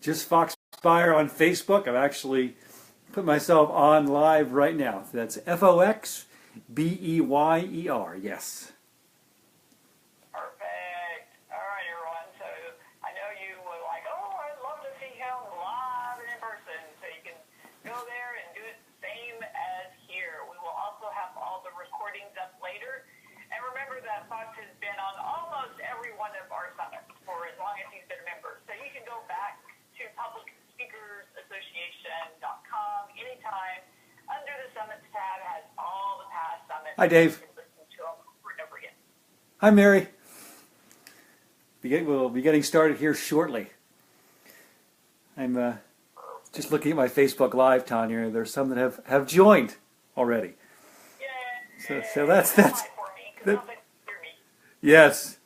just Fox Beyer on Facebook. I've actually put myself on live right now. That's FOXBEYER. Yes. Perfect. All right, everyone. So I know you were like, oh, I'd love to see him live and in person. So you can go there and do it the same as here. We will also have all the recordings up later. And remember that Fox has been on almost every one of our summits for as long as he's been a member. So you can go back to publicspeakersassociation.com anytime. Under the Summits tab has all the past summits. Hi, Dave. You can listen to them over and over again. Hi, Mary. We'll be getting started here shortly. I'm just looking at my Facebook Live, Tonya. There's some that have joined already. So that's yes.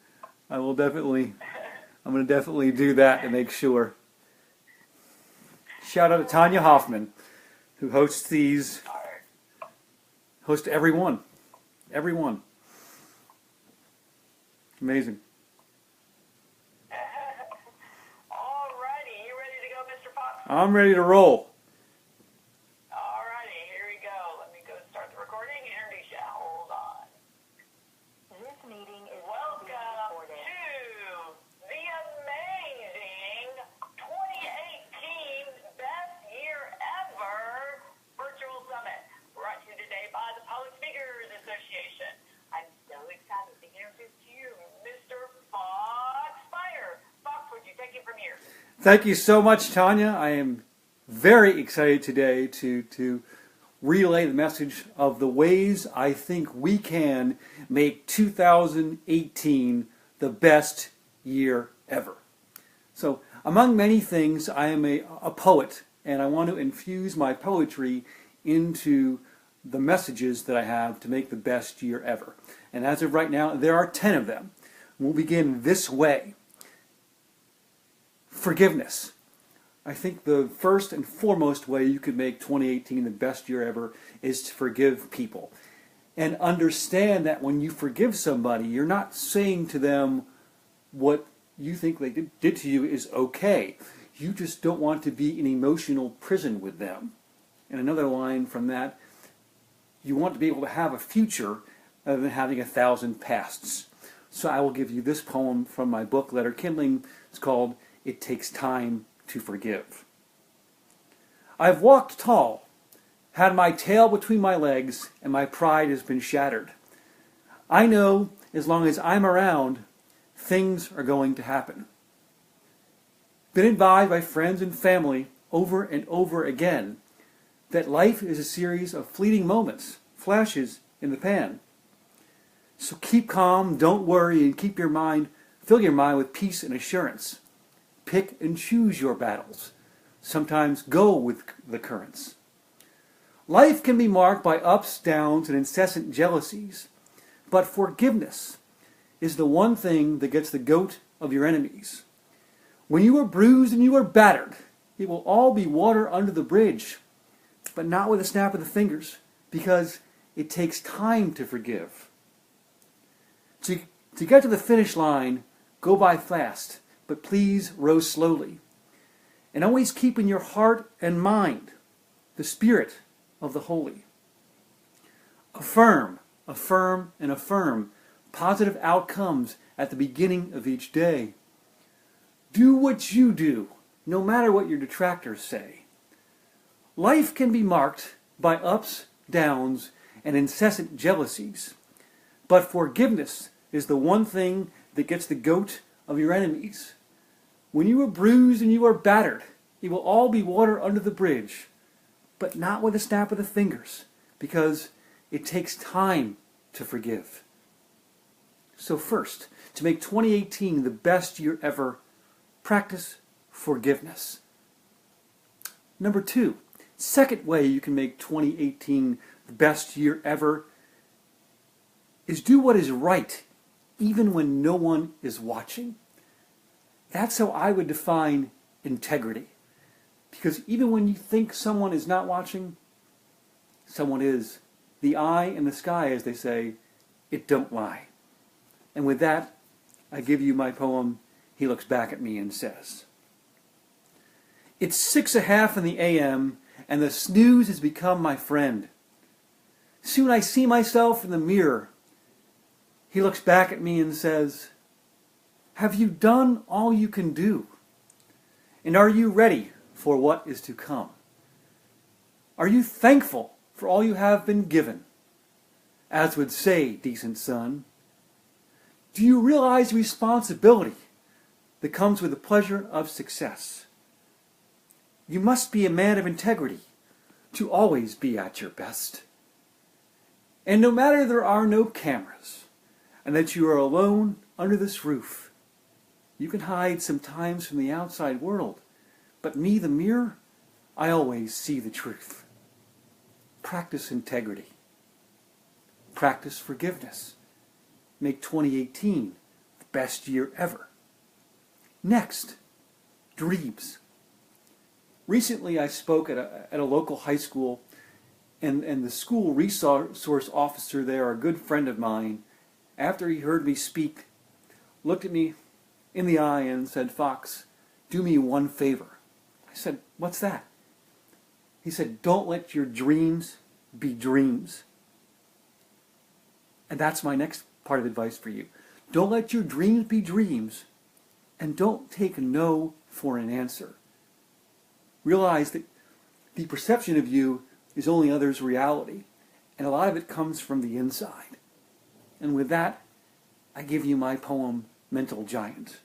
I'm going to definitely do that to make sure. Shout out to Tonya Hofmann, who hosts these. Hosts every one. Every one. Amazing. Alrighty, you ready to go, Mr. Fox? I'm ready to roll. Alrighty, here we go. Let me go start the recording. Introduce you. Hold on. This meeting is Welcome to the amazing 2018 Best Year Ever Virtual Summit, brought to you today by the Public Speakers Association. I'm so excited to introduce to you Mr. Fox Beyer. Fox, would you take it from here? Thank you so much, Tonya. I am very excited today to relay the message of the ways I think we can make 2018 the best year ever. So, among many things, I am a poet, and I want to infuse my poetry into the messages that I have to make the best year ever. And as of right now, there are 10 of them. We'll begin this way. Forgiveness. I think the first and foremost way you could make 2018 the best year ever is to forgive people. And understand that when you forgive somebody, you're not saying to them what you think they did to you is okay. You just don't want to be in emotional prison with them. And another line from that, you want to be able to have a future other than having 1,000 pasts. So I will give you this poem from my book, Letter Kindling. It's called It Takes Time to Forgive. I've walked tall, had my tail between my legs, and my pride has been shattered. I know as long as I'm around, things are going to happen. Been advised by friends and family over and over again that life is a series of fleeting moments, flashes in the pan. So keep calm, don't worry, and fill your mind with peace and assurance. Pick and choose your battles. Sometimes go with the currents. Life can be marked by ups, downs, and incessant jealousies, but forgiveness is the one thing that gets the goat of your enemies. When you are bruised and you are battered, it will all be water under the bridge, but not with a snap of the fingers, because it takes time to forgive. To get to the finish line, go by fast, but please row slowly. And always keep in your heart and mind the spirit of the holy. Affirm, affirm, and affirm positive outcomes at the beginning of each day. Do what you do, no matter what your detractors say. Life can be marked by ups, downs, and incessant jealousies, but forgiveness is the one thing that gets the goat of your enemies. When you are bruised and you are battered, it will all be water under the bridge, but not with a snap of the fingers, because it takes time to forgive. So first, to make 2018 the best year ever, practice forgiveness. Number 2, second way you can make 2018 the best year ever is do what is right, even when no one is watching. That's how I would define integrity. Because even when you think someone is not watching, someone is. The eye in the sky, as they say, it don't lie. And with that, I give you my poem, He Looks Back at Me and Says. It's 6:30 in the a.m., and the snooze has become my friend. Soon I see myself in the mirror. He looks back at me and says, "Have you done all you can do? And are you ready for what is to come? Are you thankful for all you have been given? As would say, decent son, do you realize the responsibility that comes with the pleasure of success? You must be a man of integrity to always be at your best. And no matter there are no cameras, and that you are alone under this roof, you can hide sometimes from the outside world, but me, the mirror, I always see the truth. Practice integrity. Practice forgiveness. Make 2018 the best year ever. Next, dreams. Recently I spoke at a local high school, and the school resource officer there, a good friend of mine, after he heard me speak, looked at me in the eye and said, "Fox, do me one favor." I said, "What's that?" He said, "Don't let your dreams be dreams." And that's my next part of advice for you. Don't let your dreams be dreams, and don't take no for an answer. Realize that the perception of you is only others' reality, and a lot of it comes from the inside. And with that, I give you my poem, Mental Giant.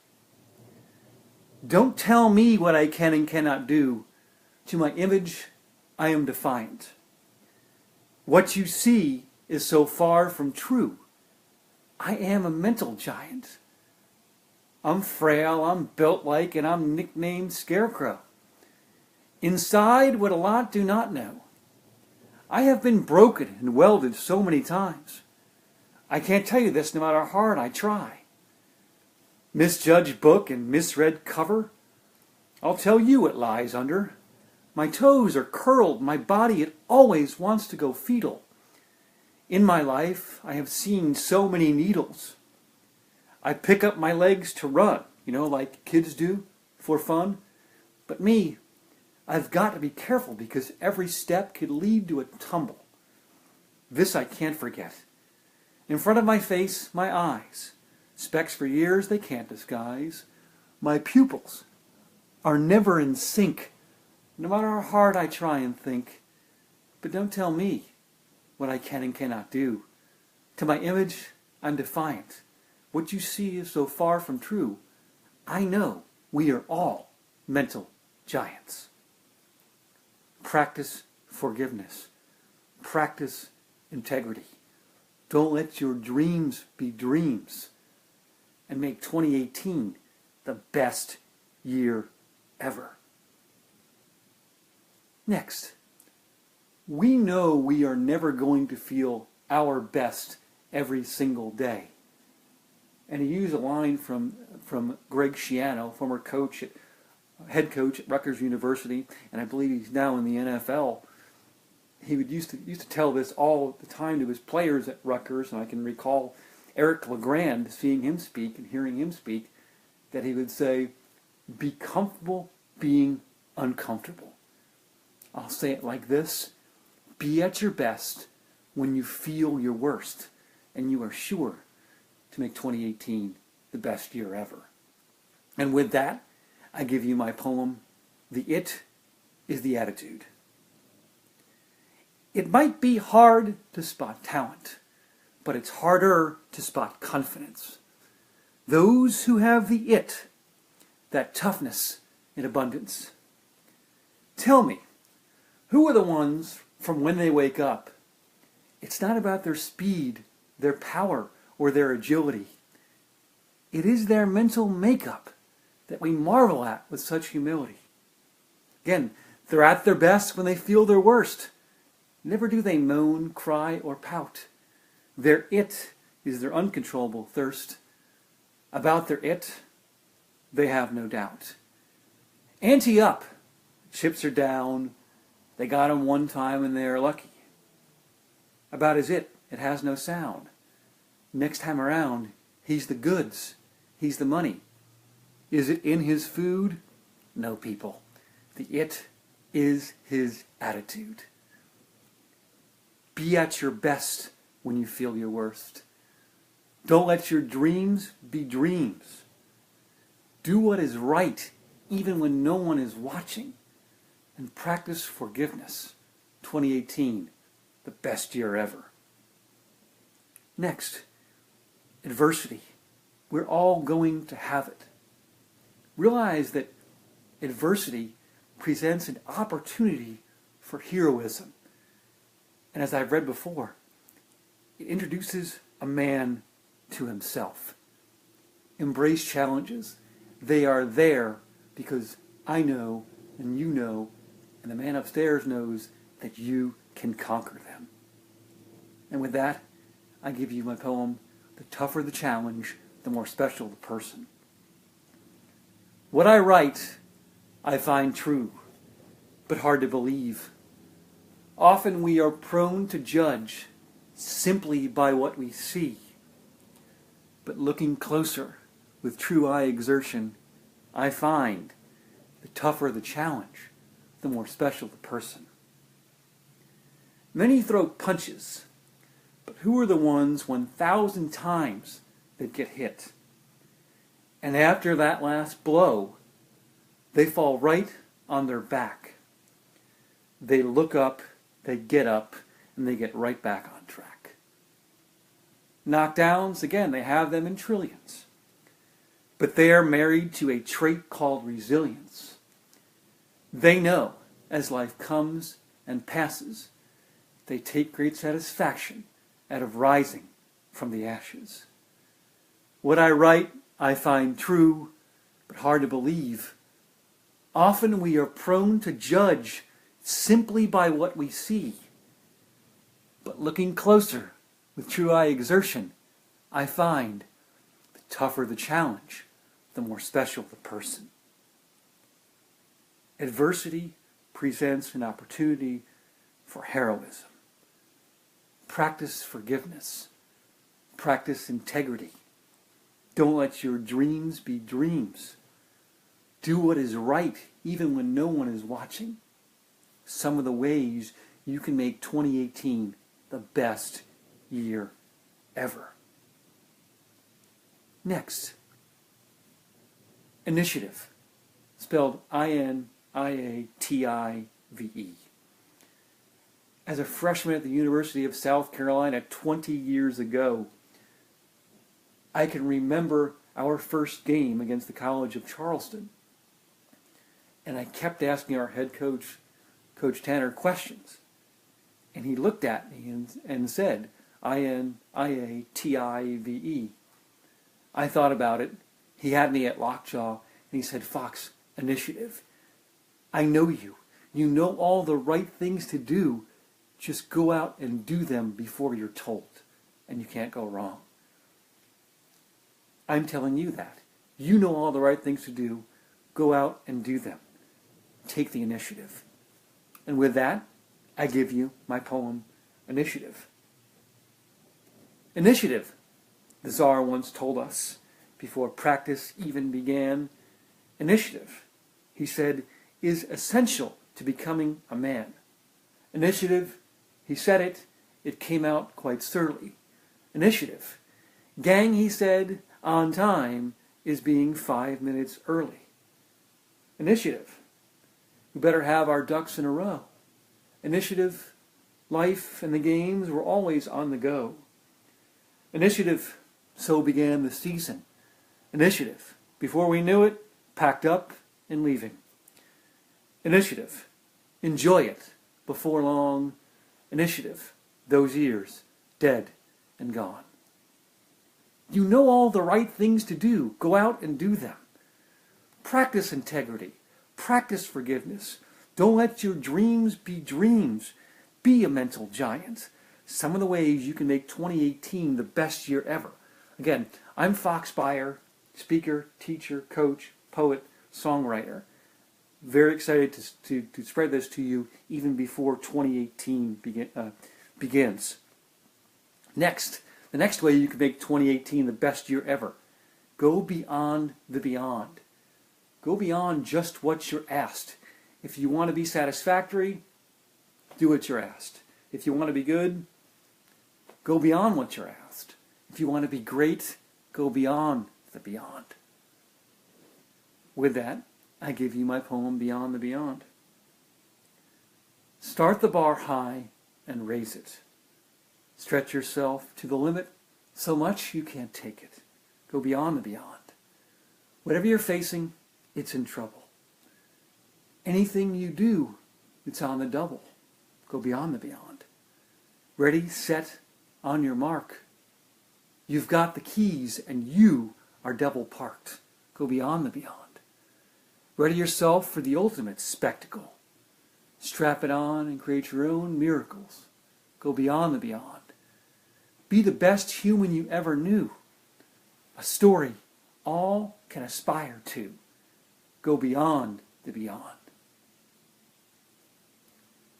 Don't tell me what I can and cannot do. To my image, I am defiant. What you see is so far from true. I am a mental giant. I'm frail, I'm built like, and I'm nicknamed Scarecrow. Inside, what a lot do not know, I have been broken and welded so many times. I can't tell you this no matter how hard I try. Misjudged book and misread cover, I'll tell you what lies under. My toes are curled, my body, it always wants to go fetal. In my life, I have seen so many needles. I pick up my legs to run, like kids do, for fun. But me, I've got to be careful because every step could lead to a tumble. This I can't forget. In front of my face, my eyes. Specs for years they can't disguise. My pupils are never in sync, no matter how hard I try and think. But don't tell me what I can and cannot do. To my image, I'm defiant. What you see is so far from true. I know we are all mental giants. Practice forgiveness. Practice integrity. Don't let your dreams be dreams. And make 2018 the best year ever. Next, we know we are never going to feel our best every single day. And he used a line from Greg Schiano, former head coach at Rutgers University, and I believe he's now in the NFL. He used to tell this all the time to his players at Rutgers, and I can recall Eric LeGrand seeing him speak and hearing him speak, that he would say, "Be comfortable being uncomfortable." I'll say it like this: be at your best when you feel your worst, and you are sure to make 2018 the best year ever. And with that, I give you my poem, The It is the Attitude. It might be hard to spot talent, but it's harder to spot confidence. Those who have the it, that toughness in abundance. Tell me, who are the ones from when they wake up? It's not about their speed, their power, or their agility. It is their mental makeup that we marvel at with such humility. Again, they're at their best when they feel their worst. Never do they moan, cry, or pout. Their it is their uncontrollable thirst. About their it, they have no doubt. Ante up, chips are down, they got him one time and they're lucky. About his it has no sound. Next time around, he's the goods, he's the money. Is it in his food? No, people. The it is his attitude. Be at your best when you feel your worst. Don't let your dreams be dreams. Do what is right even when no one is watching. And practice forgiveness. 2018, the best year ever. Next, adversity. We're all going to have it. Realize that adversity presents an opportunity for heroism. And as I've read before, it introduces a man to himself. Embrace challenges. They are there because I know and you know and the man upstairs knows that you can conquer them. And with that, I give you my poem, The Tougher the Challenge, the More Special the Person. What I write, I find true, but hard to believe. Often we are prone to judge simply by what we see. But looking closer, with true eye exertion, I find the tougher the challenge, the more special the person. Many throw punches, but who are the ones 1,000 times that get hit? And after that last blow, they fall right on their back. They look up, they get up, and they get right back on track. Knockdowns, again, they have them in trillions. But they are married to a trait called resilience. They know, as life comes and passes, they take great satisfaction out of rising from the ashes. What I write, I find true, but hard to believe. Often we are prone to judge simply by what we see. But looking closer, with true eye exertion, I find the tougher the challenge, the more special the person. Adversity presents an opportunity for heroism. Practice forgiveness. Practice integrity. Don't let your dreams be dreams. Do what is right even when no one is watching. Some of the ways you can make 2018 the best year ever. Next, initiative, spelled INIATIVE. As a freshman at the University of South Carolina 20 years ago, I can remember our first game against the College of Charleston. And I kept asking our head coach, Coach Tanner, questions. And he looked at me and said, INIATIVE. I thought about it. He had me at lockjaw, and he said, Fox, initiative. I know you. You know all the right things to do. Just go out and do them before you're told, and you can't go wrong. I'm telling you that. You know all the right things to do. Go out and do them. Take the initiative. And with that, I give you my poem, Initiative. Initiative, the Tsar once told us before practice even began. Initiative, he said, is essential to becoming a man. Initiative, he said it came out quite surly. Initiative. Gang, he said, on time is being 5 minutes early. Initiative. We better have our ducks in a row. Initiative. Life and the games were always on the go. Initiative. So began the season. Initiative. Before we knew it, packed up and leaving. Initiative. Enjoy it. Before long. Initiative. Those years, dead and gone. You know all the right things to do. Go out and do them. Practice integrity. Practice forgiveness. Don't let your dreams be dreams. Be a mental giant. Some of the ways you can make 2018 the best year ever. Again, I'm Fox Beyer, speaker, teacher, coach, poet, songwriter. Very excited to spread this to you even before 2018 begins. Next, the next way you can make 2018 the best year ever. Go beyond the beyond. Go beyond just what you're asked. If you want to be satisfactory, do what you're asked. If you want to be good, go beyond what you're asked. If you want to be great, go beyond the beyond. With that, I give you my poem, Beyond the Beyond. Start the bar high and raise it. Stretch yourself to the limit so much you can't take it. Go beyond the beyond. Whatever you're facing, it's in trouble. Anything you do, it's on the double. Go beyond the beyond. Ready, set, on your mark. You've got the keys and you are double parked. Go beyond the beyond. Ready yourself for the ultimate spectacle. Strap it on and create your own miracles. Go beyond the beyond. Be the best human you ever knew. A story all can aspire to. Go beyond the beyond.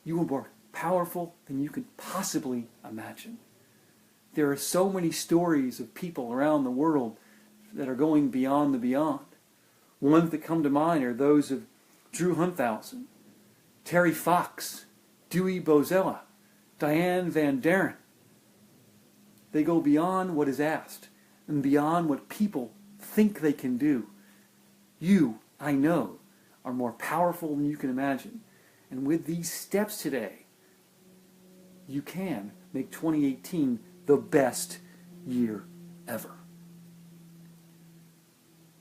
You are more powerful than you could possibly imagine. There are so many stories of people around the world that are going beyond the beyond. Ones that come to mind are those of Drew Hunthausen, Terry Fox, Dewey Bozella, Diane Van Daren. They go beyond what is asked and beyond what people think they can do. You, I know, are more powerful than you can imagine. And with these steps today, you can make 2018 the best year ever.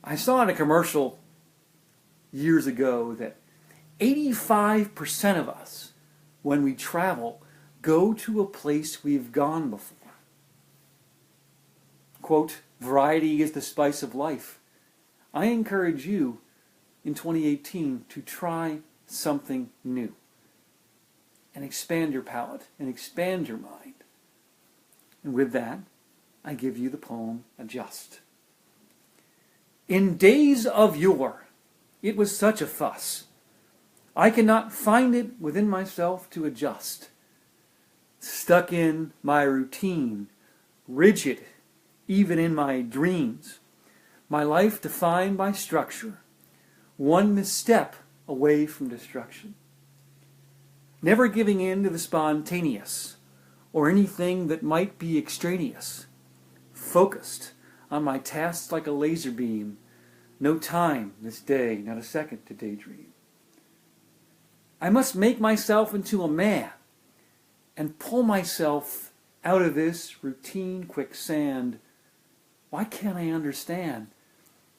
I saw in a commercial years ago that 85% of us, when we travel, go to a place we've gone before. Quote, variety is the spice of life. I encourage you in 2018 to try something new and expand your palate and expand your mind. And with that, I give you the poem, Adjust. In days of yore, it was such a fuss. I cannot find it within myself to adjust. Stuck in my routine, rigid, even in my dreams. My life defined by structure, one misstep away from destruction. Never giving in to the spontaneous, or anything that might be extraneous. Focused on my tasks like a laser beam. No time this day, not a second to daydream. I must make myself into a man and pull myself out of this routine quicksand. Why can't I understand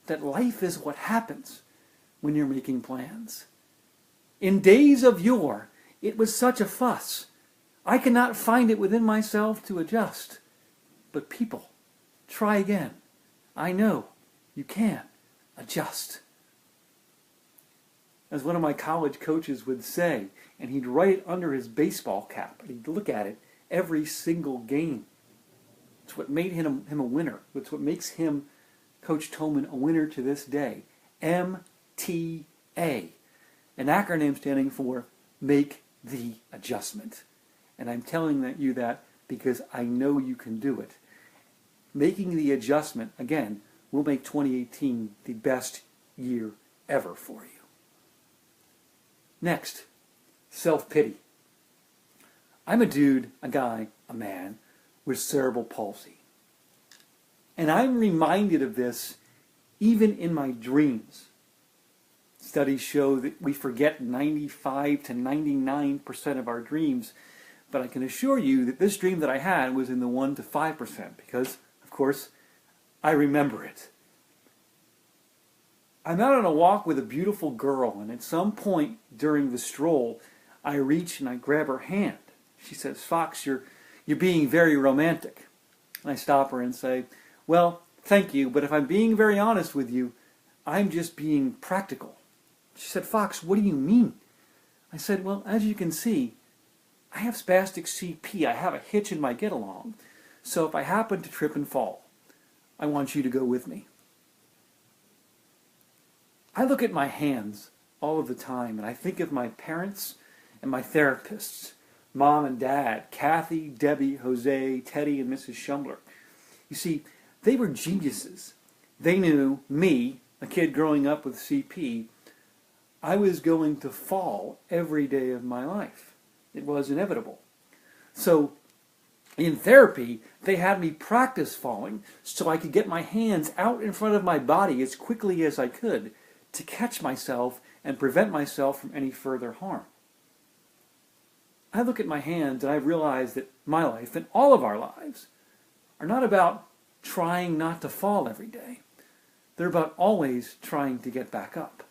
that life is what happens when you're making plans? In days of yore, it was such a fuss. I cannot find it within myself to adjust. But people, try again. I know you can adjust. As one of my college coaches would say, and he'd write it under his baseball cap, and he'd look at it every single game. It's what made him a winner. It's what makes him, Coach Toman, a winner to this day. MTA, an acronym standing for Make the Adjustment. And I'm telling you that because I know you can do it. Making the adjustment, again, will make 2018 the best year ever for you. Next, self-pity. I'm a dude, a guy, a man with cerebral palsy. And I'm reminded of this even in my dreams. Studies show that we forget 95 to 99% of our dreams, but I can assure you that this dream that I had was in the 1 to 5% because, of course, I remember it. I'm out on a walk with a beautiful girl, and at some point during the stroll, I reach and I grab her hand. She says, "Fox, you're being very romantic." And I stop her and say, "Well, thank you, but if I'm being very honest with you, I'm just being practical." She said, "Fox, what do you mean?" I said, "Well, as you can see, I have spastic CP. I have a hitch in my get-along. So if I happen to trip and fall, I want you to go with me." I look at my hands all of the time, and I think of my parents and my therapists, Mom and Dad, Kathy, Debbie, Jose, Teddy, and Mrs. Shumler. You see, they were geniuses. They knew me, a kid growing up with CP, I was going to fall every day of my life. It was inevitable. So in therapy, they had me practice falling so I could get my hands out in front of my body as quickly as I could to catch myself and prevent myself from any further harm. I look at my hands and I realize that my life and all of our lives are not about trying not to fall every day. They're about always trying to get back up.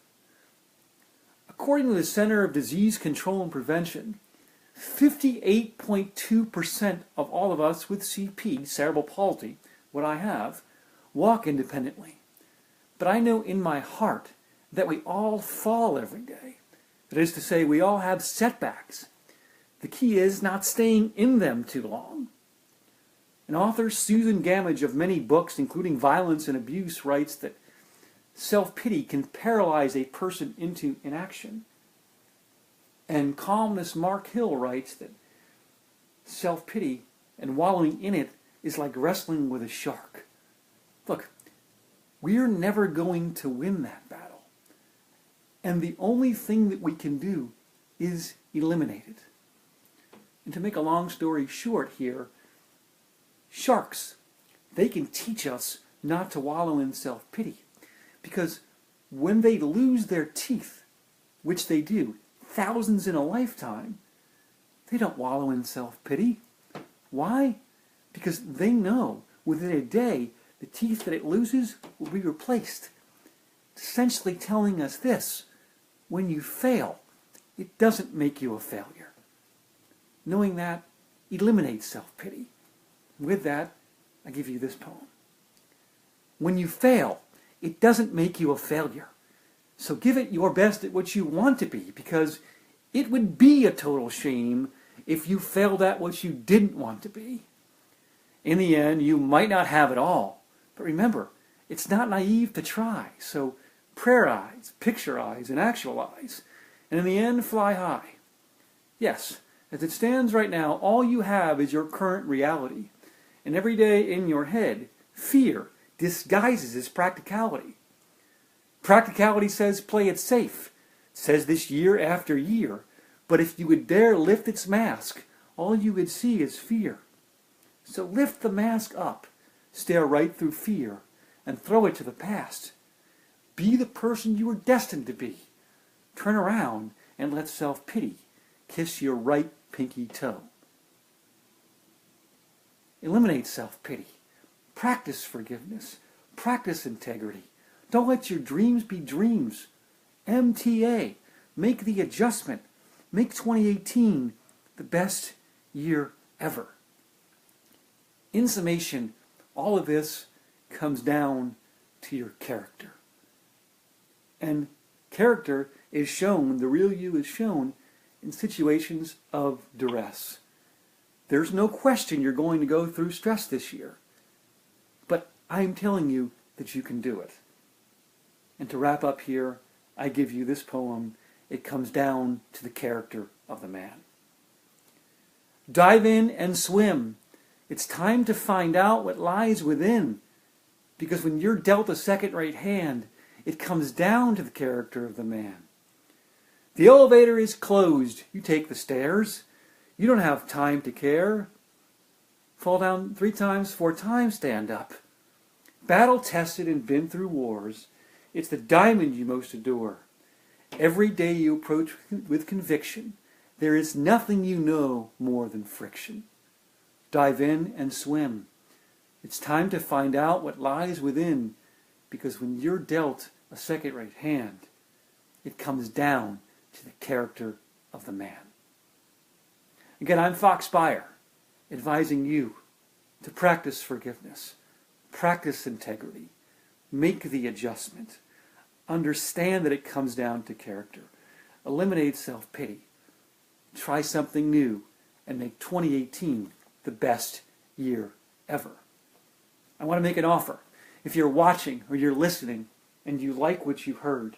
According to the Center of Disease Control and Prevention, 58.2% of all of us with CP, cerebral palsy, what I have, walk independently. But I know in my heart that we all fall every day. That is to say, we all have setbacks. The key is not staying in them too long. An author, Susan Gamage, of many books, including Violence and Abuse, writes that self-pity can paralyze a person into inaction. And columnist Mark Hill writes that self-pity and wallowing in it is like wrestling with a shark. Look, we're never going to win that battle. And the only thing that we can do is eliminate it. And to make a long story short here, sharks, they can teach us not to wallow in self-pity. Because when they lose their teeth, which they do, thousands in a lifetime, they don't wallow in self-pity. Why? Because they know within a day the teeth that it loses will be replaced. Essentially telling us this: when you fail, it doesn't make you a failure. Knowing that eliminates self-pity. With that, I give you this poem. When you fail, it doesn't make you a failure. So give it your best at what you want to be, because it would be a total shame if you failed at what you didn't want to be. In the end, you might not have it all. But remember, it's not naive to try. So prayer-eyes, picture-eyes, and actualize. And in the end, fly high. Yes, as it stands right now, all you have is your current reality. And every day in your head, fear disguises as practicality. Practicality says play it safe. It says this year after year. But if you would dare lift its mask, all you would see is fear. So lift the mask up, stare right through fear, and throw it to the past. Be the person you were destined to be. Turn around and let self-pity kiss your right pinky toe. Eliminate self-pity. Practice forgiveness. Practice integrity. Don't let your dreams be dreams. MTA. Make the adjustment. Make 2018 the best year ever. In summation, all of this comes down to your character. And character is shown, the real you is shown, in situations of duress. There's no question you're going to go through stress this year. But I'm telling you that you can do it. And to wrap up here, I give you this poem. It comes down to the character of the man. Dive in and swim. It's time to find out what lies within. Because when you're dealt a second-rate hand, it comes down to the character of the man. The elevator is closed. You take the stairs. You don't have time to care. Fall down 3 times, 4 times, stand up. Battle-tested and been through wars, it's the diamond you most adore. Every day you approach with conviction. There is nothing you know more than friction. Dive in and swim. It's time to find out what lies within, because when you're dealt a second-rate hand, it comes down to the character of the man. Again, I'm Fox Beyer, advising you to practice forgiveness, practice integrity, make the adjustment, understand that it comes down to character, eliminate self-pity, try something new, and make 2018 the best year ever. I want to make an offer. If you're watching or you're listening and you like what you heard,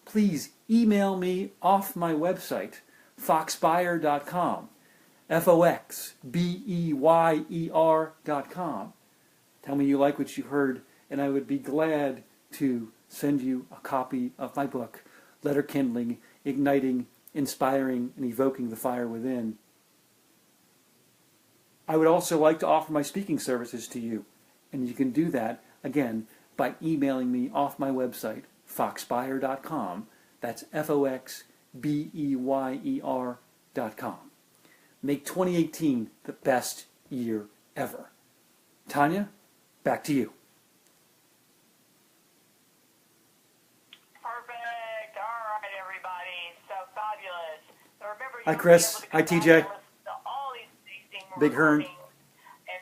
please email me off my website, foxbeyer.com, FOXBEYER.com. Tell me you like what you heard, and I would be glad to send you a copy of my book, letter kindling, igniting, inspiring, and evoking the fire within. I would also like to offer my speaking services to you, and you can do that, again, by emailing me off my website, foxbeyer.com. That's FOXBEYER.com. Make 2018 the best year ever. Tonya, back to you. Perfect. All right, everybody. So fabulous. So remember, Hi, you'll Chris. be able to Hi, come back TJ. and listen to all these amazing Big Hearn. recordings. And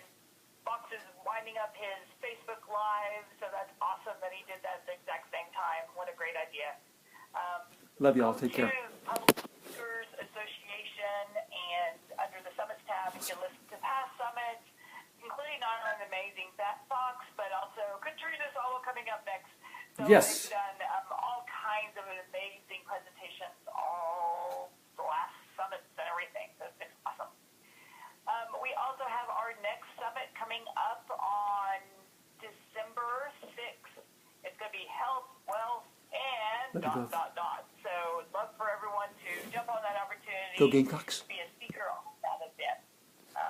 Fox is winding up his Facebook Live, so that's awesome that he did that at the exact same time. What a great idea. Love y'all. Go Take care. to Public Speakers Association, and under the Summits tab, you can listen to past summits, including not only an amazing Fox, but also Katrina's all coming up next. So Yes. they've done all kinds of amazing presentations, all the last summits and everything. So it's been awesome. We also have our next summit coming up on December 6th. It's going to be health, wealth, and ... So love for everyone to jump on that opportunity. Go Gamecocks.